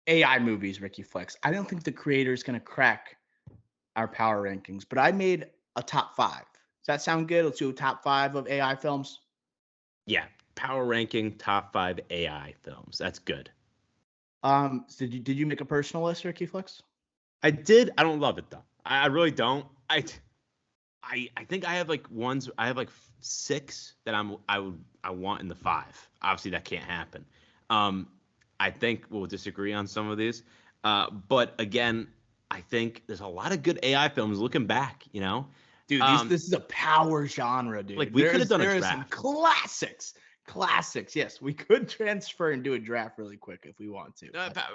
AI movies, Ricky Flex. I don't think the creator is going to crack our power rankings, but I made a top 5. Does that sound good? Let's do a top 5 of AI films. Yeah, power ranking top 5 AI films. That's good. So did you make a personal list, Ricky Flex? I did. I don't love it though. I really don't. I think I have like ones. I have like 6 that I want in the 5. Obviously, that can't happen. Um, I think we'll disagree on some of these. But again, I think there's a lot of good AI films looking back. Dude, this is a power genre, Like dude. we could have done a There is some draft. classics. Classics. Yes, we could transfer and do a draft really quick if we want to.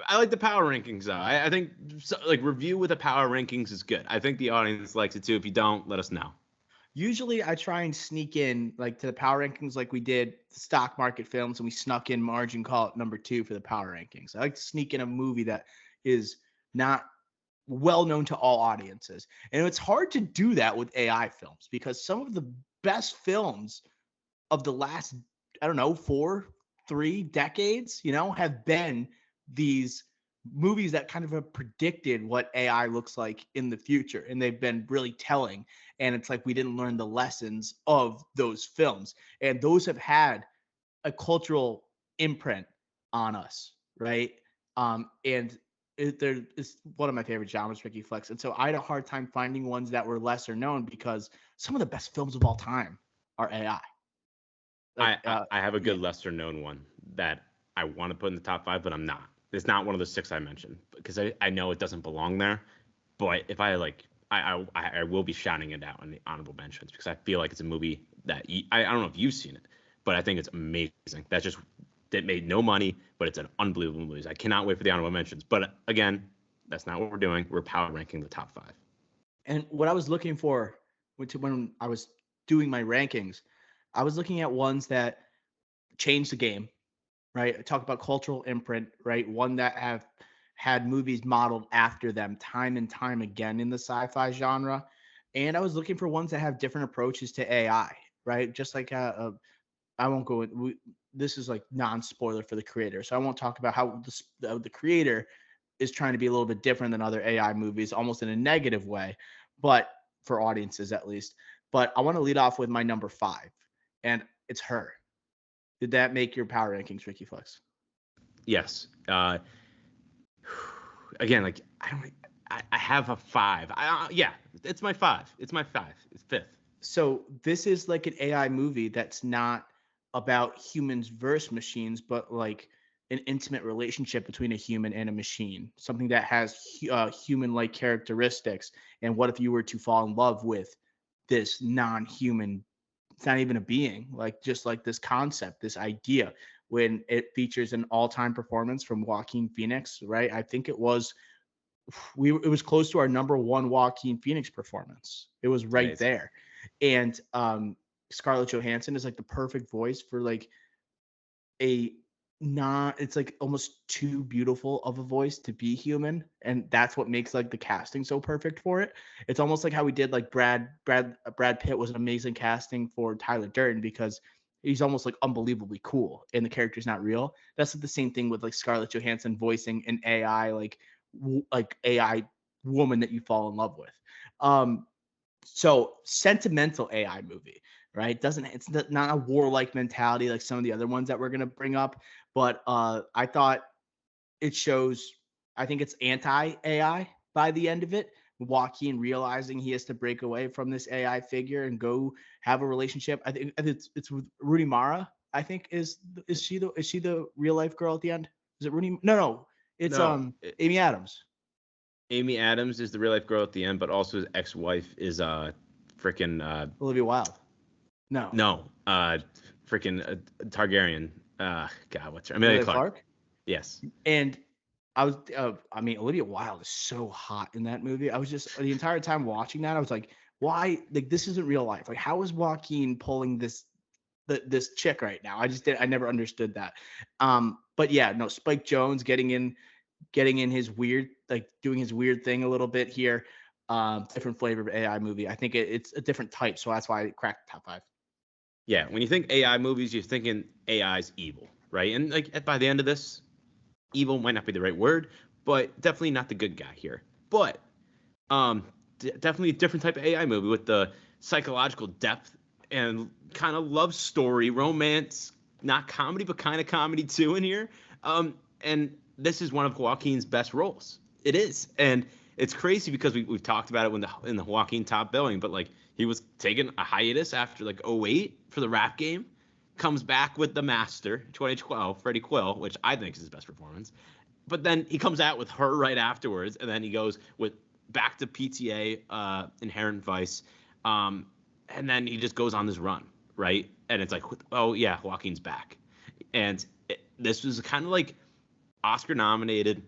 I like the power rankings though. I think like review with the power rankings is good. I think the audience likes it too. If you don't, let us know. Usually I try and sneak in like to the power rankings like we did the stock market films, and we snuck in Margin Call at number 2 for the power rankings. I like to sneak in a movie that is not well known to all audiences. And it's hard to do that with AI films because some of the best films of the last, I don't know, 3 decades, have been these movies that kind of have predicted what AI looks like in the future. And they've been really telling. And it's like we didn't learn the lessons of those films. And those have had a cultural imprint on us, right? And it's one of my favorite genres, Ricky Flex. And so I had a hard time finding ones that were lesser known because some of the best films of all time are AI. I have a Yeah. good lesser known one that I want to put in the top 5, but I'm not. It's not one of the 6 I mentioned because I know it doesn't belong there. But if I like, I will be shouting it out in the honorable mentions because I feel like it's a movie that I don't know if you've seen it, but I think it's amazing. That made no money, but it's an unbelievable movie. I cannot wait for the honorable mentions. But again, that's not what we're doing. We're power ranking the top 5. And what I was looking for when I was doing my rankings, I was looking at ones that changed the game, right? I talk about cultural imprint, right? One that have had movies modeled after them time and time again in the sci-fi genre. And I was looking for ones that have different approaches to AI, right? Just like I won't go in. This is like non-spoiler for the creator, so I won't talk about how the creator is trying to be a little bit different than other AI movies, almost in a negative way, but for audiences at least. But I want to lead off with my number 5, and it's Her. Did that make your power rankings, Ricky Flex? Yes. Again, like I have a 5. Yeah, it's my 5. It's my 5. It's 5th. So this is like an AI movie that's not about humans versus machines, but like an intimate relationship between a human and a machine, something that has human-like characteristics. And what if you were to fall in love with this non-human? It's not even a being, like just like this concept, this idea. When it features an all-time performance from Joaquin Phoenix, right? I think it was close to our number 1 Joaquin Phoenix performance. It was right Amazing. there. And Scarlett Johansson is like the perfect voice for like a not it's like almost too beautiful of a voice to be human, and that's what makes like the casting so perfect for it. It's almost like how we did like Brad Pitt was an amazing casting for Tyler Durden because he's almost like unbelievably cool and the character's not real. That's like the same thing with like Scarlett Johansson voicing an AI like AI woman that you fall in love with. So sentimental AI movie, right? Doesn't It's not a warlike mentality like some of the other ones that we're gonna bring up, but I thought it shows. I think it's anti AI by the end of it. Joaquin realizing he has to break away from this AI figure and go have a relationship. I think it's with Rooney Mara. I think is she the real life girl at the end? Is it Rooney? No, it's No, Amy Adams. Amy Adams is the real life girl at the end, but also his ex-wife is freaking Olivia Wilde. No, no freaking Targaryen. God, what's her? Amelia Emilia Clark. Clarke. Yes. And I mean, Olivia Wilde is so hot in that movie. I was just the entire time watching that, I was like, why? Like, this isn't real life. Like, how is Joaquin pulling this chick right now? I never understood that. But yeah, no, Spike Jones getting in his weird, like doing his weird thing a little bit here. Different flavor of AI movie. I think it's a different type, so that's why I cracked the top 5. Yeah, when you think AI movies, you're thinking AI's evil, right? And like by the end of this, evil might not be the right word, but definitely not the good guy here. But definitely a different type of AI movie with the psychological depth and kind of love story, romance, not comedy, but kind of comedy too in here. And this is one of Joaquin's best roles. It is, and it's crazy because we've talked about it in the Joaquin top billing, but like he was taking a hiatus after like '08 for the rap game, comes back with The Master 2012, Freddie Quill, which I think is his best performance. But then he comes out with Her right afterwards, and then he goes with back to PTA, Inherent Vice, and then he just goes on this run, right? And it's like, oh yeah, Joaquin's back, and this was kind of like Oscar nominated,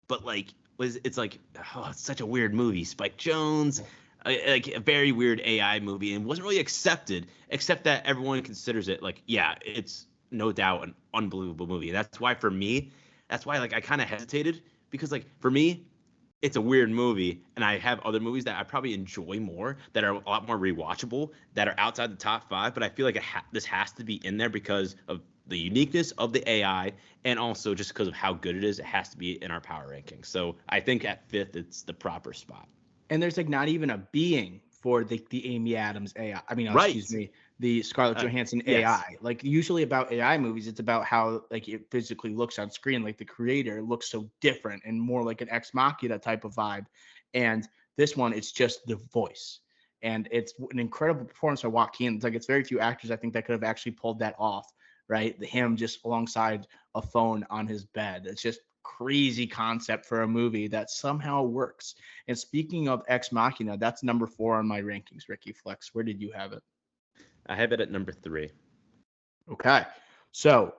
but like it's like, oh, it's such a weird movie. Spike Jonze, like a very weird AI movie, and wasn't really accepted, except that everyone considers it like, yeah, it's no doubt an unbelievable movie. That's why for me, that's why like I kind of hesitated, because like for me, it's a weird movie, and I have other movies that I probably enjoy more that are a lot more rewatchable that are outside the top 5. But I feel like this has to be in there because of the uniqueness of the AI, and also just because of how good it is. It has to be in our power rankings. So I think at 5th, it's the proper spot. And there's like not even a being for the Amy Adams AI. I mean, Right. excuse me, the Scarlett Johansson Yes. AI. Like usually about AI movies, it's about how like it physically looks on screen. Like the creator looks so different and more like an ex machina type of vibe. And this one, it's just the voice. And it's an incredible performance by Joaquin. It's like it's very few actors I think that could have actually pulled that off, right? Him just alongside a phone on his bed. It's just crazy concept for a movie that somehow works. And speaking of Ex Machina, that's number 4 on my rankings. Ricky Flex, where did you have it? I have it at number 3. Okay, so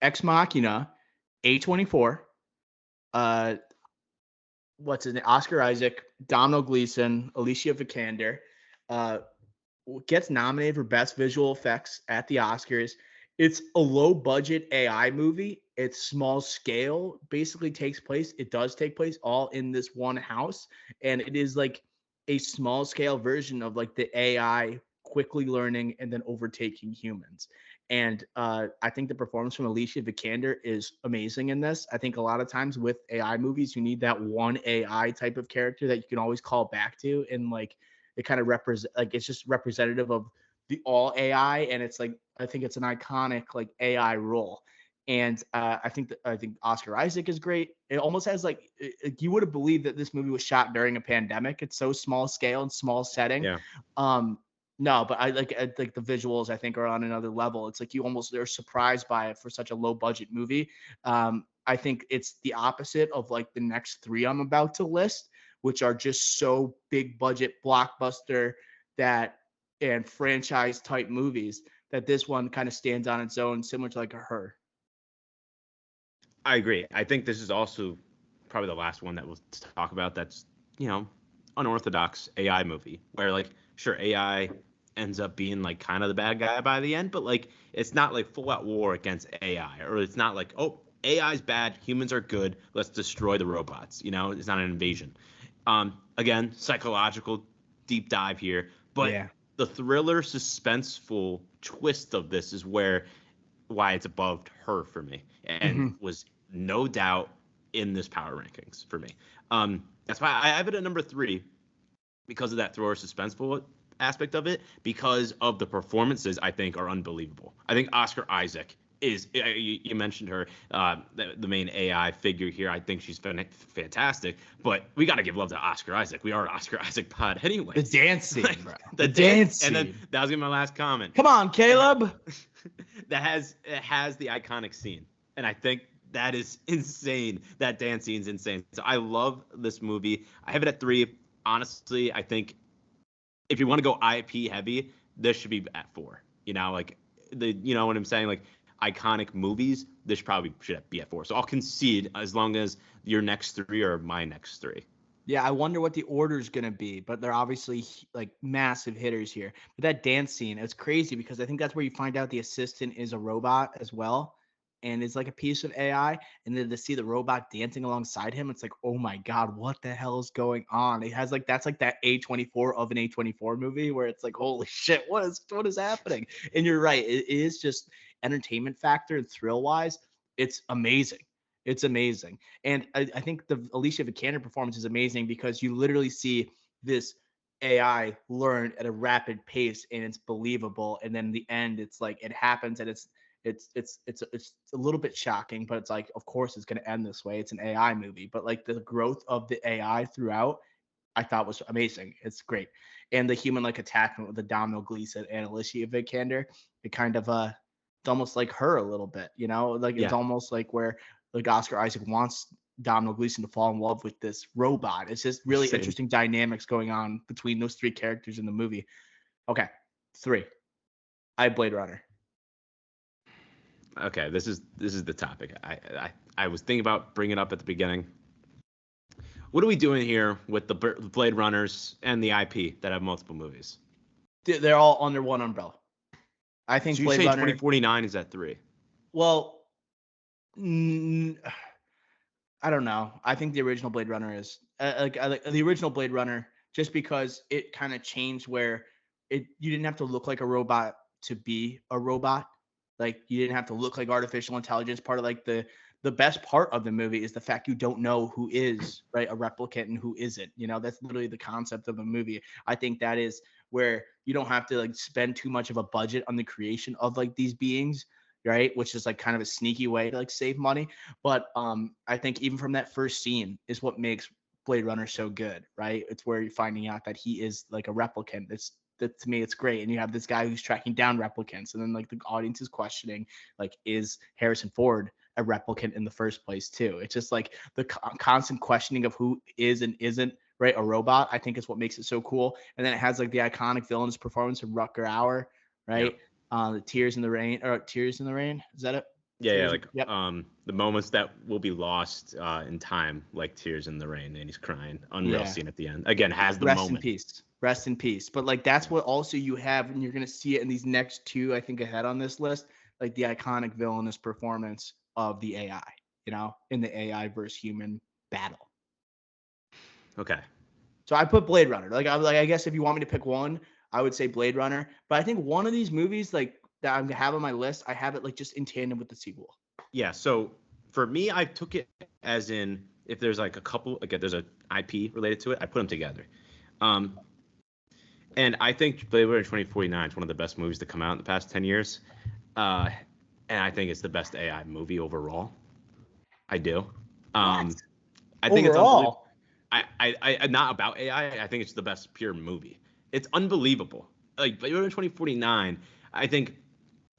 Ex Machina, A24, what's his name? Oscar Isaac, Domhnall Gleeson, Alicia Vikander, gets nominated for Best Visual Effects at the Oscars. It's a low budget AI movie. It's small scale, basically it does take place all in this one house. And it is like a small scale version of like the AI quickly learning and then overtaking humans. And I think the performance from Alicia Vikander is amazing in this. I think a lot of times with AI movies, you need that one AI type of character that you can always call back to. And like, it kind of it's just representative of the all AI, and it's like I think it's an iconic like AI role. And I think Oscar Isaac is great. It almost has like you would have believed that this movie was shot during a pandemic. It's so small scale and small setting. Yeah. No, but I like the visuals. I think are on another level. It's like they're surprised by it for such a low budget movie. I think it's the opposite of like the next 3 I'm about to list, which are just so big budget blockbuster and franchise type movies that this one kind of stands on its own, similar to like a Her. I agree. I think this is also probably the last one that we'll talk about that's, unorthodox AI movie where like, sure, AI ends up being like kind of the bad guy by the end, but like it's not like full out war against AI, or it's not like, oh, AI's bad, humans are good, let's destroy the robots. It's not an invasion. Again, psychological deep dive here, but Yeah. the thriller, suspenseful twist of this is why it's above Her for me, and was no doubt in this power rankings for me. That's why I have it at number 3, because of that thriller, suspenseful aspect of it, because of the performances I think are unbelievable. I think Oscar Isaac is, you mentioned her, the main AI figure here. I think she's fantastic, but we got to give love to Oscar Isaac. We are an Oscar Isaac pod anyway. The dance scene, bro. The dance scene. And then that was gonna be my last comment. Come on, Caleb. It has the iconic scene, and I think that is insane. That dance scene's insane. So I love this movie. I have it at 3. Honestly, I think if you want to go IP heavy, this should be at 4. You know what I'm saying? Like iconic movies, this probably should be at 4. So I'll concede as long as your next 3 are my next 3. Yeah, I wonder what the order is going to be, but they're obviously like massive hitters here. But that dance scene, it's crazy because I think that's where you find out the assistant is a robot as well. And it's like a piece of AI. And then to see the robot dancing alongside him, it's like, oh my God, what the hell is going on? It has like, that's like that A24 of an A24 movie where it's like, holy shit, what is happening? And you're right. It is just entertainment factor and thrill wise. It's amazing. It's amazing. And I think the Alicia Vikander performance is amazing because you literally see this AI learn at a rapid pace and it's believable. And then in the end, it's like it happens and it's a little bit shocking, but it's like, of course it's going to end this way. It's an AI movie, but like the growth of the AI throughout, I thought was amazing. It's great. And the human like attachment with the Domhnall Gleeson and Alicia Vikander, it kind of it's almost like her a little bit, you know, like it's Yeah, almost like where like Oscar Isaac wants Domhnall Gleeson to fall in love with this robot. It's just really same. interesting dynamics going on between those three characters in the movie. Okay, 3. I have Blade Runner. Okay, this is the topic. I was thinking about bringing it up at the beginning. What are we doing here with the Blade Runners and the IP that have multiple movies? They're all under one umbrella. I think So you're Blade saying Runner. 2049 is at 3? Well, mm, I don't know. I think the original Blade Runner is like the original Blade Runner just because it kind of changed where you didn't have to look like a robot to be a robot. Like you didn't have to look like artificial intelligence. Part of like the best part of the movie is the fact you don't know who is right a replicant and who isn't. You know, that's literally the concept of the movie. I think that is where you don't have to like spend too much of a budget on the creation of like these beings, right? Which is like kind of a sneaky way to like save money. But I think even from that first scene is what makes Blade Runner so good, right? It's where you're finding out that he is like a replicant. That to me it's great. And you have this guy who's tracking down replicants, and then like the audience is questioning, like, is Harrison Ford a replicant in the first place too? It's just like the constant questioning of who is and isn't right a robot. I think is what makes it so cool. And then it has like the iconic villain's performance of Rutger Hauer, Yeah. right? The Tears in the Rain, or Tears in the Rain. Is that it? Yeah, Tears. like Yep. the moments that will be lost in time, like tears in the rain, and he's crying. Unreal Yeah. scene at the end. Again, has the Rest in moment. peace. Rest in peace. But like that's what also you have, and you're gonna see it in these next two, I think, ahead on this list, like the iconic villainous performance of the AI, you know, in the AI versus human battle. Okay. So I put Blade Runner. I guess if you want me to pick one, I would say Blade Runner. But I think one of these movies, like that I have on my list, I have it like just in tandem with the sequel. Yeah. So for me, I took it as in if there's like a couple, like there's a IP related to it, I put them together. Um, and I think Blade Runner 2049 is one of the best movies to come out in the past 10 years. Uh, and I think it's the best AI movie overall. I do. What? I think it's unbelievable. Overall, I not about AI. I think it's the best pure movie. It's unbelievable. Like Blade Runner 2049. I think,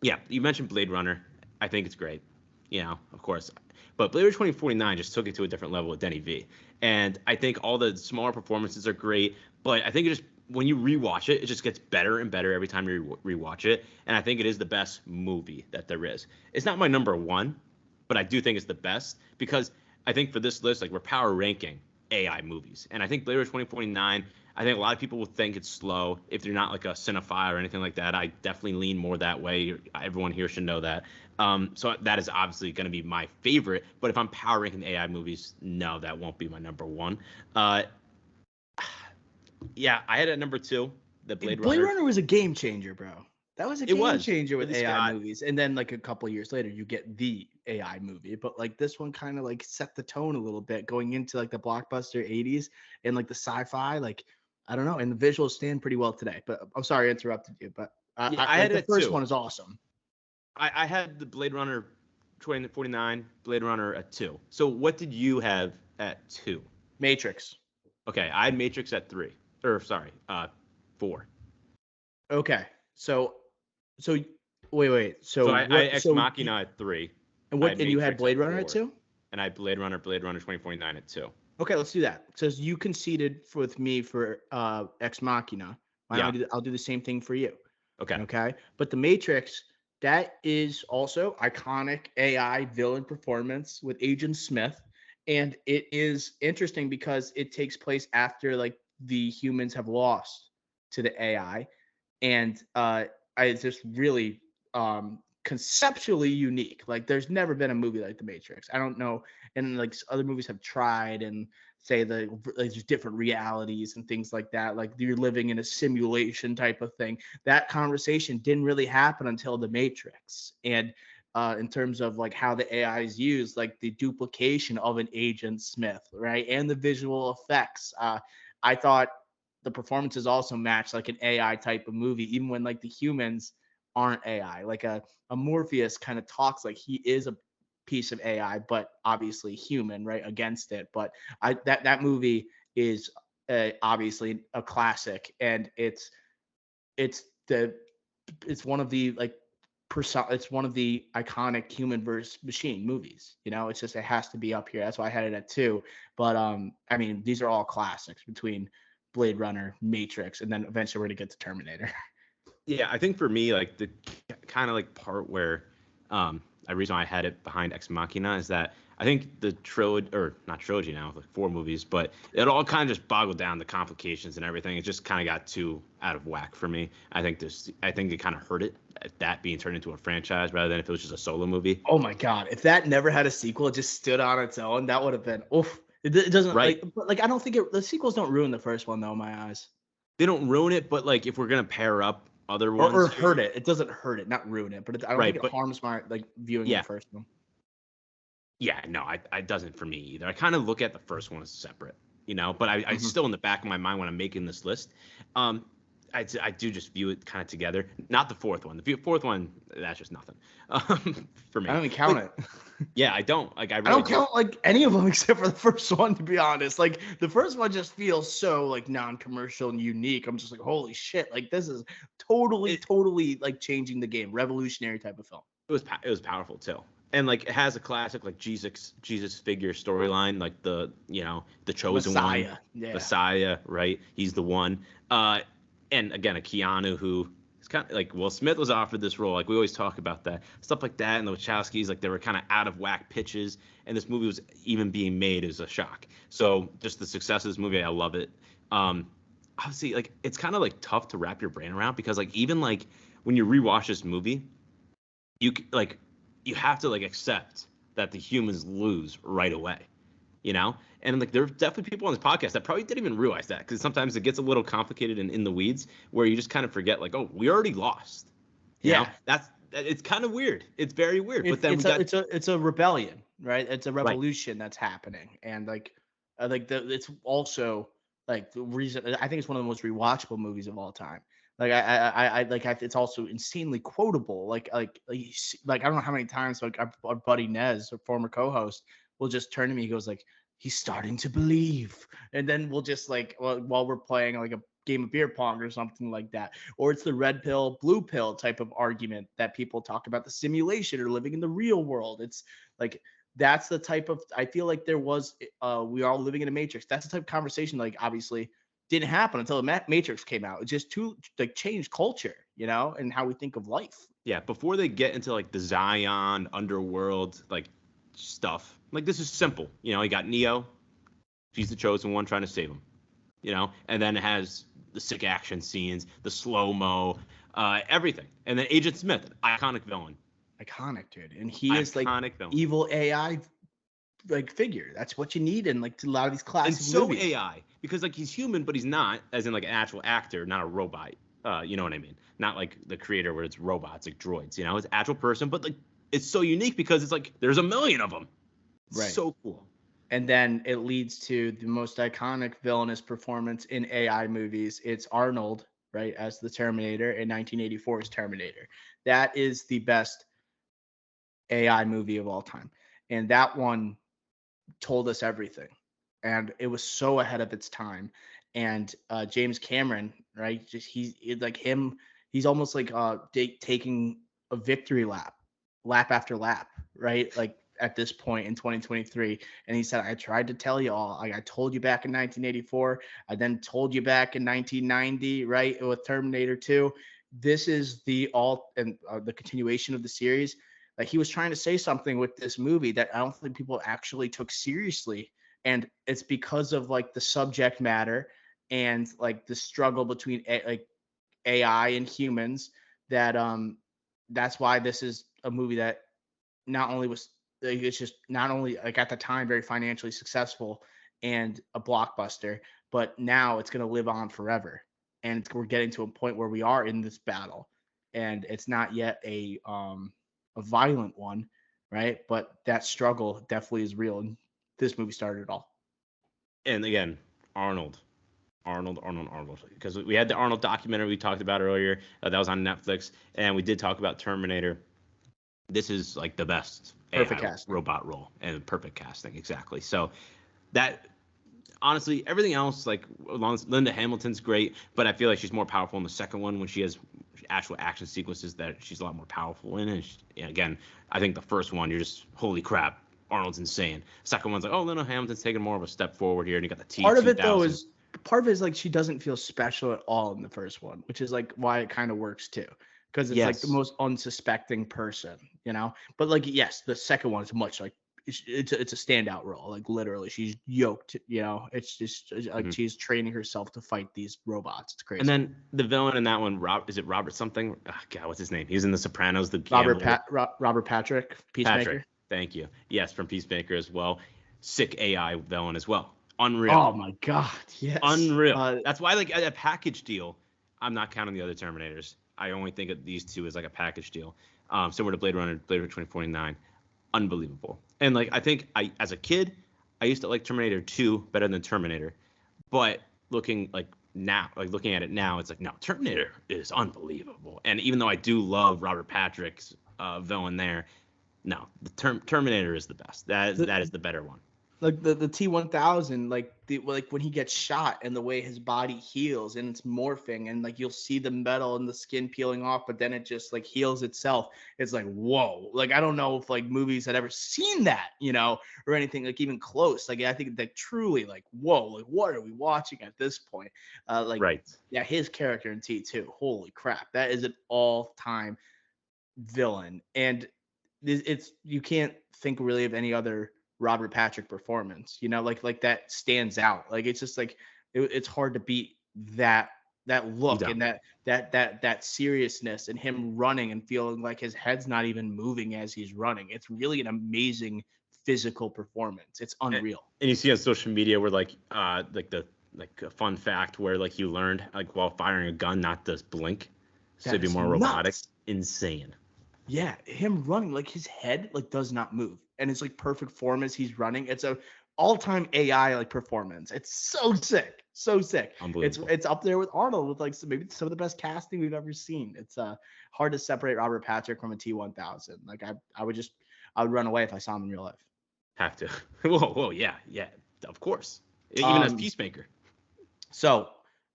yeah, you mentioned Blade Runner. I think it's great. You know, of course. But Blade Runner 2049 just took it to a different level with Denny V. And I think all the smaller performances are great. But I think it just when you rewatch it, it just gets better and better every time you rewatch it. And I think it is the best movie that there is. It's not my number one, but I do think it's the best because I think for this list, like we're power ranking AI movies. And I think Blade Runner 2049, I think a lot of people will think it's slow if they're not like a cinephile or anything like that. I definitely lean more that way. Everyone here should know that. So that is obviously going to be my favorite. But if I'm power ranking AI movies, no, that won't be my number one. Yeah, I had it at number 2, the Blade Blade Runner. Runner was a game changer, bro. That was a It game was. changer It with just AI got movies. And then like a couple years later, you get the AI movie. But like this one kind of like set the tone a little bit going into like the blockbuster 80s and like the sci-fi. Like, I don't know. And the visuals stand pretty well today. But I'm sorry I interrupted you. But yeah, I like had it the at first 2. one is awesome. I had the Blade Runner 2049, Blade Runner at 2. So what did you have at 2? Matrix. Okay, I had Matrix at 3. Or sorry, 4. Okay. So wait. So So I what Ex Machina at 3. I had and you had Matrix Blade at Runner at 4. 2? And I had Blade Runner 2049 at 2. Okay, let's do that. So you conceded with me for Ex Machina. Yeah. I'll do the same thing for you. Okay. Okay. But the Matrix, that is also iconic AI villain performance with Agent Smith. And it is interesting because it takes place after like the humans have lost to the AI. And it's just really conceptually unique. Like there's never been a movie like The Matrix. I don't know. And like other movies have tried and say that like, there's different realities and things like that. Like you're living in a simulation type of thing. That conversation didn't really happen until The Matrix. And in terms of like how the AI is used, like the duplication of an Agent Smith, right, and the visual effects. I thought the performances also matched like an AI type of movie, even when like the humans aren't AI. Like a Morpheus kind of talks like he is a piece of AI, but obviously human, right, against it. But that movie is obviously a classic, and it's the it's one of the like it's one of the iconic human versus machine movies. You know, it's just it has to be up here. That's why I had it at 2. But I mean, these are all classics between Blade Runner, Matrix, and then eventually we're gonna get to Terminator. Yeah, I think for me, like the kind of like part where the reason I had it behind Ex Machina is that I think the trilogy, or not trilogy now, like 4 movies, but it all kind of just boggled down the complications and everything. It just kind of got too out of whack for me. I think it kind of hurt it, that being turned into a franchise rather than if it was just a solo movie. Oh my god, if that never had a sequel, it just stood on its own, that would have been oof. It doesn't Right. like I don't think the sequels don't ruin the first one though in my eyes. They don't ruin it, but like if we're gonna pair up other Or ones hurt too, it. It doesn't hurt it, not ruin it, but I don't think right? it But harms my like viewing of the yeah, first one. yeah, no, it doesn't for me either. I kind of look at the first one as separate, but I Mhm. still in the back of my mind when I'm making this list, um, I do just view it kind of together. Not the fourth one. The fourth one, that's just nothing for I me. don't even count But it. yeah, I don't like. I I really don't don't. count like any of them except for the first one, to be honest. Like the first one just feels so like non-commercial and unique. I'm just like, holy shit! Like this is totally, It, totally like changing the game, revolutionary type of film. it was powerful too, and like it has a classic like Jesus figure storyline, like the chosen one, Messiah, yeah. Messiah, right? He's the one. And again, a Keanu who is kind of like Will Smith was offered this role. Like we always talk about that stuff like that, and the Wachowskis like they were kind of out of whack pitches, and this movie was even being made is a shock. So just the success of this movie, I love it. Obviously, like it's kind of like tough to wrap your brain around because like even like when you rewatch this movie like you have to like accept that the humans lose right away, and like there's definitely people on this podcast that probably didn't even realize that because sometimes it gets a little complicated and in the weeds where you just kind of forget like, oh, we already lost. Yeah. That's it's kind of weird. It's very weird. But It's then we got it's a rebellion, right? It's a right. revolution that's happening, and it's also like the reason I think it's one of the most rewatchable movies of all time. Like it's also insanely quotable. Like I don't know how many times like our buddy Nez, our former co-host, will just turn to me. He goes like, "He's starting to believe," and then we'll just like while we're playing like a game of beer pong or something like that, or it's the red pill, blue pill type of argument that people talk about the simulation or living in the real world. It's like that's the type of I feel like there was we are all living in a matrix. That's the type of conversation like obviously didn't happen until the Matrix came out. It just too like changed culture, and how we think of life. Yeah, before they get into like the Zion underworld like stuff, like this is simple. You got Neo, he's the chosen one trying to save him. And then it has the sick action scenes, the slow mo, everything. And then Agent Smith, iconic villain. Iconic, dude. And he is like Iconic villain. evil AI like figure. That's what you need in like a lot of these And classic so movies. AI, because like he's human, but he's not, as in like an actual actor, not a robot. You know what I mean? Not like the creator where it's robots, like droids. It's actual person, but like it's so unique because it's like there's a million of them. It's Right. so cool. And then it leads to the most iconic villainous performance in AI movies. It's Arnold, right, as the Terminator in 1984's Terminator. That is the best AI movie of all time. And that one told us everything. And it was so ahead of its time. And James Cameron, right, just like him, he's almost like taking a victory lap after lap, right? Like at this point in 2023. And he said, I tried to tell you all. I told you back in 1984. I then told you back in 1990, right? With Terminator 2. This is the continuation of the series. Like he was trying to say something with this movie that I don't think people actually took seriously. And it's because of like the subject matter and like the struggle between like AI and humans that's why this is a movie that not only was like, it's just not only like at the time very financially successful and a blockbuster, but now it's going to live on forever. And we're getting to a point where we are in this battle, and it's not yet a violent one, right? But that struggle definitely is real, and this movie started it all. And again, Arnold. Because we had the Arnold documentary we talked about earlier. That was on Netflix. And we did talk about Terminator. This is like the best Perfect AI casting. robot role and perfect casting. Exactly. So that, honestly, everything else, like Linda Hamilton's great, but I feel like she's more powerful in the second one when she has actual action sequences that she's a lot more powerful in. And again, I think the first one, you're just, holy crap, Arnold's insane. Second one's like, oh, Linda Hamilton's taking more of a step forward here, and you got the T2000. Part of it is like she doesn't feel special at all in the first one, which is like why it kind of works too, because it's like the most unsuspecting person, you know. But like, yes, the second one is much like it's a standout role. Like literally, she's yoked, you know. It's just like she's training herself to fight these robots. It's crazy. And then the villain in that one, is it Robert something? Oh, God, what's his name? He was in The Sopranos. Robert Patrick, Peacemaker. Patrick, thank you. Yes, from Peacemaker as well. Sick AI villain as well. Unreal. Oh my God, yes. Unreal. That's why, like, a package deal. I'm not counting the other Terminators. I only think of these two as like a package deal. Similar to Blade Runner 2049. Unbelievable. And like, I think as a kid, I used to like Terminator 2 better than Terminator. But looking at it now, it's like, no, Terminator is unbelievable. And even though I do love Robert Patrick's villain there, no, the Terminator is the best. That is the better one. Like the T1000, like when he gets shot and the way his body heals and it's morphing and like you'll see the metal and the skin peeling off, but then it just like heals itself. It's like, whoa. Like I don't know if like movies had ever seen that, you know, or anything like even close. Like I think that truly like, whoa, like what are we watching at this point? Right. Yeah, his character in T2, holy crap, that is an all-time villain. And it's you can't think really of any other Robert Patrick performance, you know, like that stands out. Like it's just like it's hard to beat that look and that seriousness and him running and feeling like his head's not even moving as he's running. It's really an amazing physical performance. It's unreal. And you see on social media where like a fun fact where like you learned like while firing a gun not to blink, so it'd be more robotic. Insane. Yeah, him running, like his head like does not move, and it's like perfect form as he's running. It's a all-time AI like performance. It's so sick, so sick. Unbelievable. It's up there with Arnold with like maybe some of the best casting we've ever seen. It's hard to separate Robert Patrick from a T1000. Like I would run away if I saw him in real life. Have to. Whoa, yeah, of course. Even as Peacemaker. So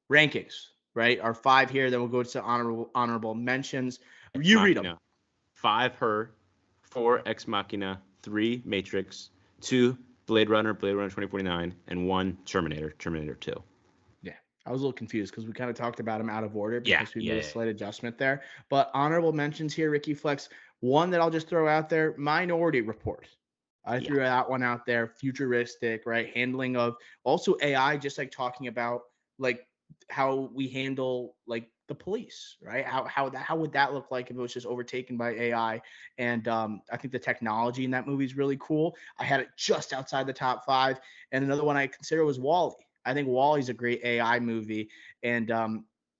rankings, right? Our 5 here. Then we'll go to honorable mentions. You read them. 5 Her, 4 Ex Machina, 3 Matrix, 2 Blade Runner 2049, and 1 Terminator 2. Yeah, I was a little confused because we kind of talked about them out of order because we made a slight adjustment there. But honorable mentions here, Ricky Flex. One that I'll just throw out there, Minority Report. I threw that one out there, futuristic, right? Handling of also AI, just like talking about like how we handle like the police, right? How would that look like if it was just overtaken by AI? And I think the technology in that movie is really cool. I had it just outside the top 5. And another one I consider was WALL-E. I think WALL-E's a great AI movie, and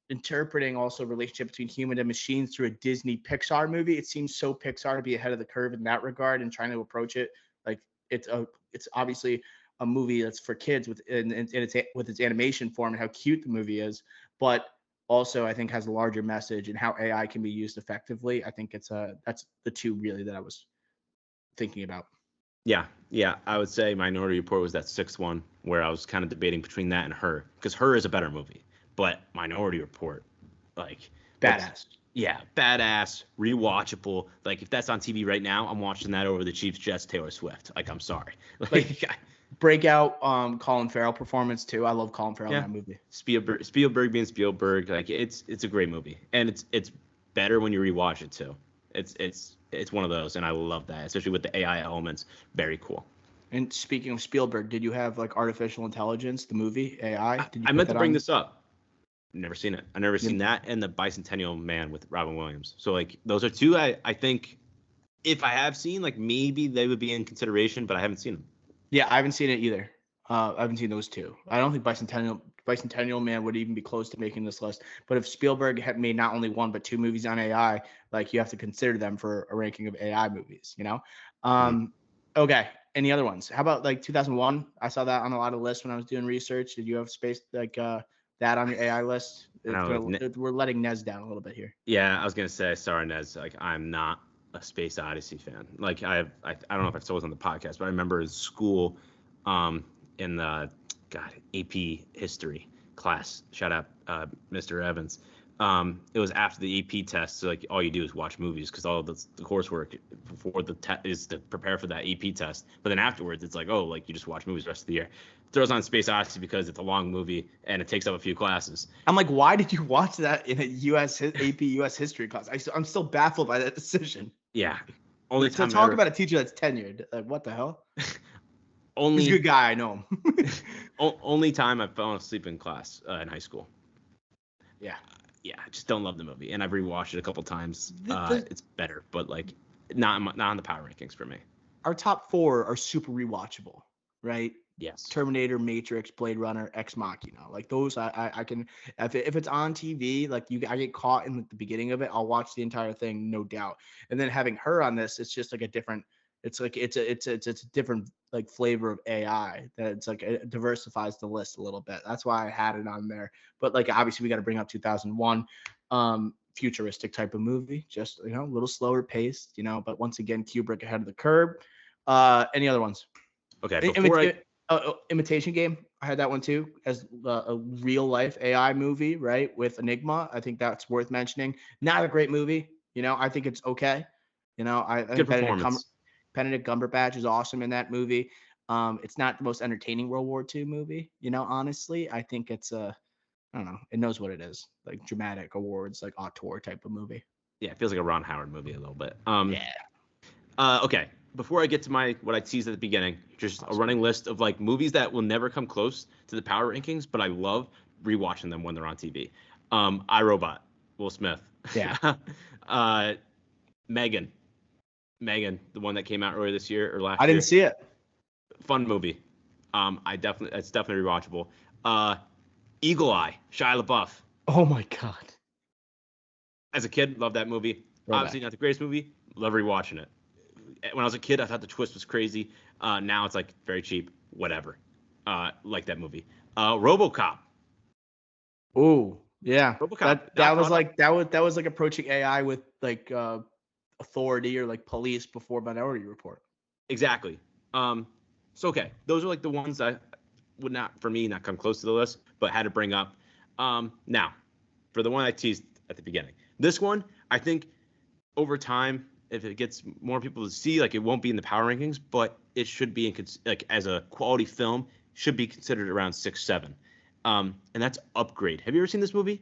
interpreting also relationship between human and machines through a Disney Pixar movie. It seems so Pixar to be ahead of the curve in that regard and trying to approach it like it's obviously a movie that's for kids with its animation form and how cute the movie is, but also I think has a larger message and how AI can be used effectively. I think that's the 2 really that I was thinking about. Yeah, I would say Minority Report was that 6th one where I was kind of debating between that and Her, because Her is a better movie, but Minority Report, like badass. Yeah, badass, rewatchable. Like if that's on TV right now, I'm watching that over the Chiefs Jets Taylor Swift. Like I'm sorry. Like breakout Colin Farrell performance too. I love Colin Farrell in that movie. Spielberg being Spielberg, like it's a great movie, and it's better when you rewatch it too. It's one of those, and I love that, especially with the AI elements. Very cool. And speaking of Spielberg, did you have like artificial intelligence, the movie AI? I meant to bring this up. Never seen it. I've never seen that and the Bicentennial Man with Robin Williams. So like those are 2 I think if I have seen, like maybe they would be in consideration, but I haven't seen them. Yeah, I haven't seen it either. I haven't seen those 2. I don't think Bicentennial Bicentennial Man would even be close to making this list. But if Spielberg had made not only one but two movies on AI, like you have to consider them for a ranking of AI movies. Okay. Any other ones? How about like 2001? I saw that on a lot of lists when I was doing research. Did you have space like that on your AI list? We're letting Nez down a little bit here. Yeah, I was gonna say, sorry, Nez. Like, I'm not a Space Odyssey fan. Like, I don't know if I've told it on the podcast, but I remember in school, in the AP history class. Shout out, Mr. Evans. It was after the AP test, so like all you do is watch movies because all the coursework before the test is to prepare for that AP test. But then afterwards, it's like, oh, like you just watch movies the rest of the year. Throws on Space Odyssey because it's a long movie and it takes up a few classes. I'm like, why did you watch that in a AP US history class? I'm still baffled by that decision. Yeah. Only time talk about a teacher that's tenured. Like, what the hell? He's a good guy. I know him. Only time I've fallen asleep in class in high school. Yeah. Yeah, I just don't love the movie, and I've rewatched it a couple times. It's better, but like not on the power rankings for me. Our top 4 are super rewatchable, right? Yes. Terminator, Matrix, Blade Runner, Ex Machina. Like those, I can if it's on TV, like I get caught in the beginning of it, I'll watch the entire thing, no doubt. And then having her on this, it's just like a different. It's like it's a different like flavor of AI that it's like it diversifies the list a little bit. That's why I had it on there. But like obviously we got to bring up 2001, futuristic type of movie, just a little slower paced, But once again, Kubrick ahead of the curve. Any other ones? Okay. Imitation Game. I had that one too as a real life AI movie, right? With Enigma. I think that's worth mentioning. Not a great movie. I think it's okay. I good performance. Benedict Cumberbatch is awesome in that movie. It's not the most entertaining World War II movie, honestly. I think it's I don't know. It knows what it is. Like dramatic awards, like auteur type of movie. Yeah, it feels like a Ron Howard movie a little bit. Yeah. Okay. Before I get to what I teased at the beginning, just a running list of like movies that will never come close to the power rankings, but I love rewatching them when they're on TV. iRobot, Will Smith. Yeah. Megan, the one that came out earlier this year or last year. I didn't see it. Fun movie. It's definitely rewatchable. Eagle Eye, Shia LaBeouf. Oh my God. As a kid, loved that movie. Obviously not the greatest movie. Love rewatching it. When I was a kid, I thought the twist was crazy. Now it's like very cheap. Whatever. Like that movie. RoboCop. Ooh, yeah. RoboCop. That was like approaching AI with like authority or like police before Minority Report. Exactly. So okay, those are like the ones that would not come close to the list, but had to bring up. Now, for the one I teased at the beginning, this one I think over time, if it gets more people to see, like it won't be in the power rankings, but it should be like as a quality film, should be considered around 6, 7. And that's Upgrade. Have you ever seen this movie?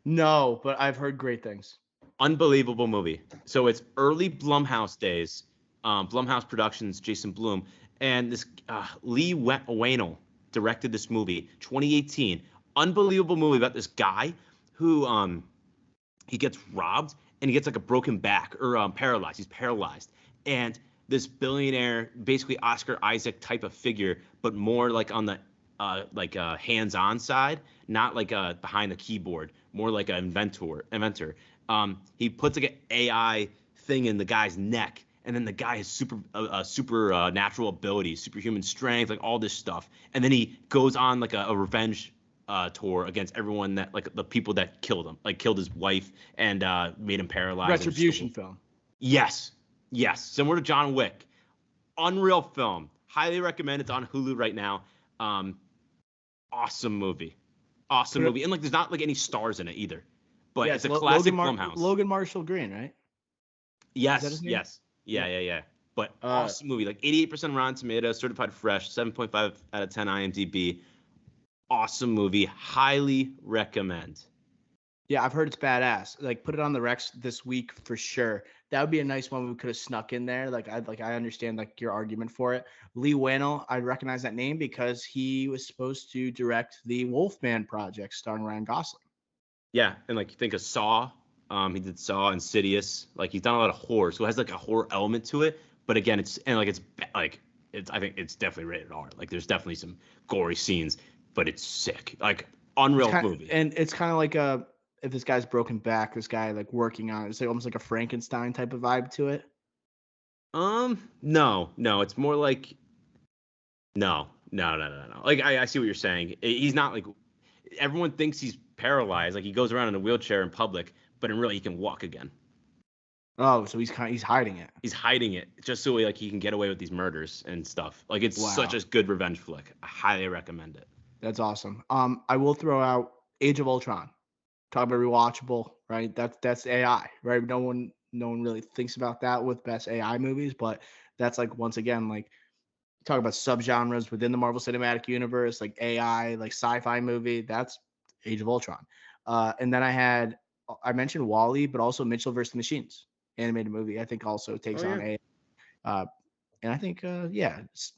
No, but I've heard great things. Unbelievable movie. So it's early Blumhouse days. Blumhouse Productions, Jason Blum, and this Lee Whannell directed this movie, 2018. Unbelievable movie about this guy who he gets robbed and he gets like a broken back or paralyzed. He's paralyzed, and this billionaire, basically Oscar Isaac type of figure, but more like on the hands-on side, not like behind the keyboard, more like an inventor. He puts like an AI thing in the guy's neck, and then the guy has super natural abilities, superhuman strength, like all this stuff, and then he goes on like a revenge tour against everyone that like the people that killed him, like killed his wife and made him paralyzed. Retribution film. Yes, similar to John Wick. Unreal film. Highly recommend. It's on Hulu right now. Awesome movie, and like there's not like any stars in it either, but it's a classic Blumhouse. Logan Marshall Green, right? Yes. Yeah. But awesome movie, like 88% Rotten Tomatoes, certified fresh, 7.5 out of 10 IMDb. Awesome movie, highly recommend. Yeah, I've heard it's badass. Like, put it on the Rex this week for sure. That would be a nice one we could have snuck in there. I understand like your argument for it. Lee Whannell, I recognize that name because he was supposed to direct the Wolfman project starring Ryan Gosling. Yeah, and like you think of Saw, he did Saw, Insidious. Like he's done a lot of horror, so it has like a horror element to it. But again, I think it's definitely rated R. Like there's definitely some gory scenes, but it's sick. Like Unreal movie. And it's kind of like if this guy's broken back, this guy like working on it. It's like almost like a Frankenstein type of vibe to it. No, it's more like no. Like I see what you're saying. He's not like everyone thinks he's paralyzed. Like he goes around in a wheelchair in public, but in really he can walk again. Oh, so he's hiding it. He's hiding it just so he can get away with these murders and stuff. Like it's such a good revenge flick. I highly recommend it. That's awesome. I will throw out Age of Ultron. Talk about rewatchable, right? That's AI, right? No one really thinks about that with best AI movies, but that's like once again like talk about subgenres within the Marvel Cinematic Universe, like AI, like sci-fi movie. That's Age of Ultron. And then I mentioned Wall-E, but also Mitchell vs. the Machines, animated movie. I think also takes on AI. And I think it's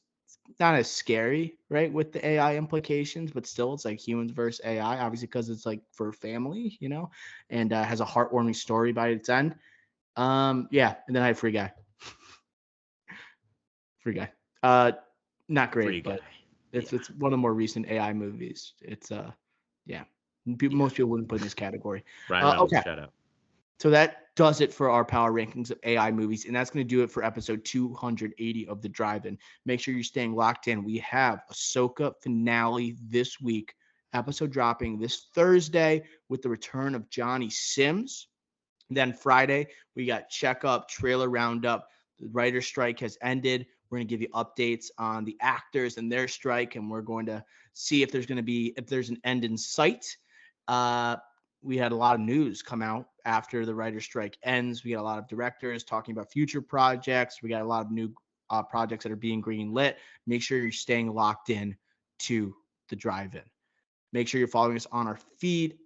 not as scary, right, with the AI implications, but still it's like humans versus AI, obviously because it's like for family, and has a heartwarming story by its end. And then I had Free Guy. Not great, but it's one of the more recent AI movies. It's most people wouldn't put in this category. Right. Okay. Shout out. So that does it for our power rankings of AI movies, and that's going to do it for episode 280 of The Drive-In. Make sure you're staying locked in. We have Ahsoka finale this week, episode dropping this Thursday with the return of Johnny Sims. Then Friday, we got Checkup, Trailer Roundup. The writer's strike has ended. We're going to give you updates on the actors and their strike, and we're going to see if there's an end in sight. We had a lot of news come out after the writer's strike ends. We got a lot of directors talking about future projects. We got a lot of new projects that are being greenlit. Make sure you're staying locked in to The Drive-In. Make sure you're following us on our feed,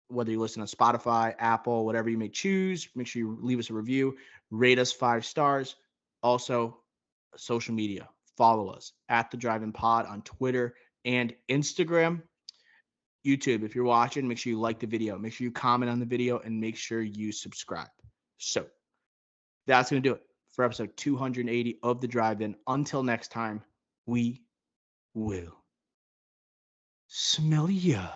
whether you listen on Spotify, Apple, whatever you may choose. Make sure you leave us a review, rate us 5 stars. Also, social media, follow us at The Drive-In Pod on Twitter and Instagram. YouTube, if you're watching, make sure you like the video. Make sure you comment on the video and make sure you subscribe. So that's going to do it for episode 280 of The Drive-In. Until next time, we will smell ya.